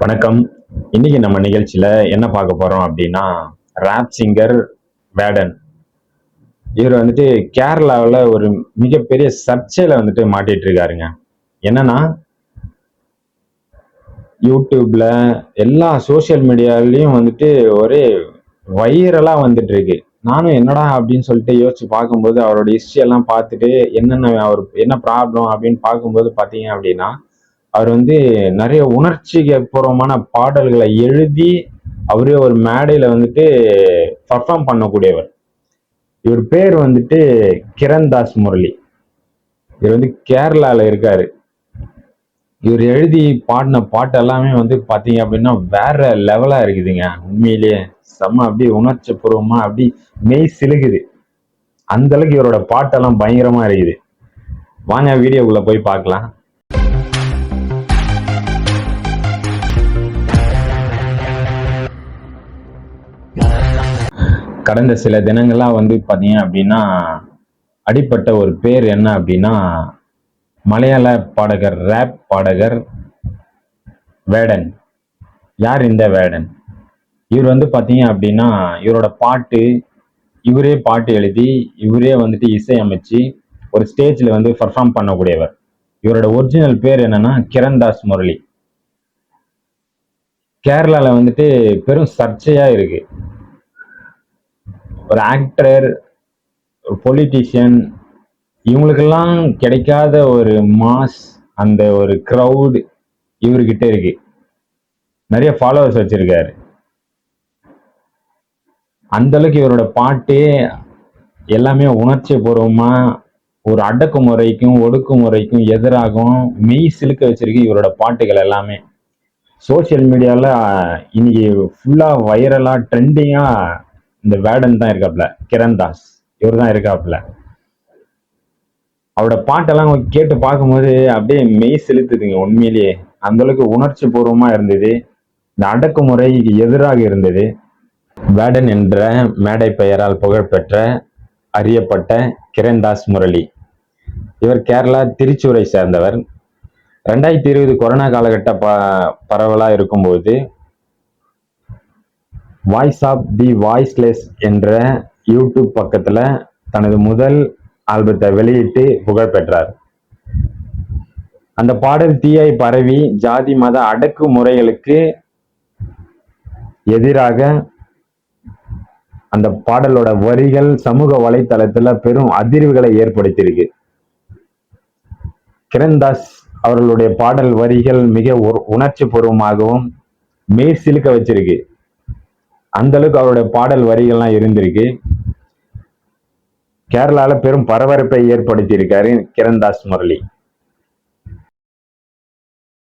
வணக்கம். இன்னைக்கு நம்ம நிகழ்ச்சியில என்ன பார்க்க போறோம் அப்படின்னா, ராப் சிங்கர் வேடன். இவர் வந்துட்டு கேரளாவில் ஒரு மிகப்பெரிய சர்ச்சையில வந்துட்டு மாட்டிட்டு இருக்காருங்க. என்னன்னா, யூடியூப்ல எல்லா சோசியல் மீடியாலையும் வந்துட்டு ஒரே வைரலா வந்துட்டு இருக்கு. நானும் என்னடா அப்படின்னு சொல்லிட்டு யோசிச்சு பார்க்கும்போது அவரோட ஹிஸ்டரி எல்லாம் பார்த்துட்டு என்னென்ன அவர் என்ன ப்ராப்ளம் அப்படின்னு பார்க்கும்போது பார்த்தீங்க அப்படின்னா, அவர் வந்து நிறைய உணர்ச்சிபூர்வமான பாடல்களை எழுதி அவரே ஒரு மேடையில வந்துட்டு பர்ஃபார்ம் பண்ணக்கூடியவர். இவர் பேர் வந்துட்டு கிரண்தாஸ் முரளி. இவர் வந்து கேரளால இருக்காரு. இவர் எழுதி பாடின பாட்டு எல்லாமே வந்து பாத்தீங்க அப்படின்னா வேற லெவலா இருக்குதுங்க. உண்மையிலேயே செம்ம அப்படியே உணர்ச்சி பூர்வமா அப்படி மெய் சிலுகுது. அந்த அளவுக்கு இவரோட பாட்டெல்லாம் பயங்கரமா இருக்குது. வாங்க வீடியோக்குள்ள போய் பார்க்கலாம். கடந்த சில தினங்கள்லாம் வந்து பாத்தீங்க அப்படின்னா அடிப்பட்ட ஒரு பேர் என்ன அப்படின்னா, மலையாள பாடகர், ரேப் பாடகர் வேடன். யார் இந்த வேடன்? இவர் வந்து பாத்தீங்க அப்படின்னா இவரோட பாட்டு, இவரே பாட்டு எழுதி இவரே வந்துட்டு இசையமைச்சு ஒரு ஸ்டேஜ்ல வந்து பர்ஃபார்ம் பண்ணக்கூடியவர். இவரோட ஒரிஜினல் பேர் என்னன்னா கிரண்தாஸ் முரளி. கேரளால வந்துட்டு பெரும் சர்ச்சையா இருக்கு. ஒரு ஆக்டர், ஒரு பொலிட்டீஷியன், இவங்களுக்கெல்லாம் கிடைக்காத ஒரு மாஸ், அந்த ஒரு கிரவுட் இவர்கிட்ட இருக்கு. நிறைய ஃபாலோவர்ஸ் வச்சிருக்காரு. அந்த அளவுக்கு இவரோட பாட்டு எல்லாமே உணர்ச்சி பூர்வமா ஒரு அடக்குமுறைக்கும் ஒடுக்குமுறைக்கும் எதிராகவும் மெய் சிலுக்க வச்சிருக்கு இவரோட பாட்டுகள் எல்லாமே. சோசியல் மீடியால இன்னைக்கு ஃபுல்லா வைரலா ட்ரெண்டிங்கா இந்த வேடன் தான் இருக்காப்ல, கிரண்தாஸ் இவர் தான் இருக்காப்ல. அவரோட பாட்டெல்லாம் கேட்டு பார்க்கும்போது அப்படியே மெய் செலுத்துதுங்க. உண்மையிலேயே அந்த அளவுக்கு உணர்ச்சி பூர்வமா இருந்தது. இந்த அடக்குமுறைக்கு எதிராக இருந்தது. வேடன் என்ற மேடை பெயரால் புகழ்பெற்ற அறியப்பட்ட கிரண்தாஸ் முரளி. இவர் கேரளா திருச்சூரை சேர்ந்தவர். 2020 கொரோனா காலகட்ட பரவலா இருக்கும்போது வாய்ஸ் ஆஃப் தி வாய்ஸ்லெஸ் என்ற யூடியூப் பக்கத்துல தனது முதல் ஆல்பத்தை வெளியிட்டு புகழ் பெற்றார். அந்த பாடல் தீயாய் பரவி ஜாதி மத அடக்குமுறைகளுக்கு எதிராக அந்த பாடலோட வரிகள் சமூக வலைத்தளத்துல பெரும் அதிர்வுகளை ஏற்படுத்தியிருக்கு. கிரண்தாஸ் அவர்களுடைய பாடல் வரிகள் மிக உணர்ச்சி பூர்வமாகவும் மேற் சிலுக்க வச்சிருக்கு. அந்த அளவுக்கு அவருடைய பாடல் வரிகள்லாம் இருந்திருக்கு. கேரளால பெரும் பரபரப்பை ஏற்படுத்தி இருக்காரு கிரண்தாஸ் முரளி.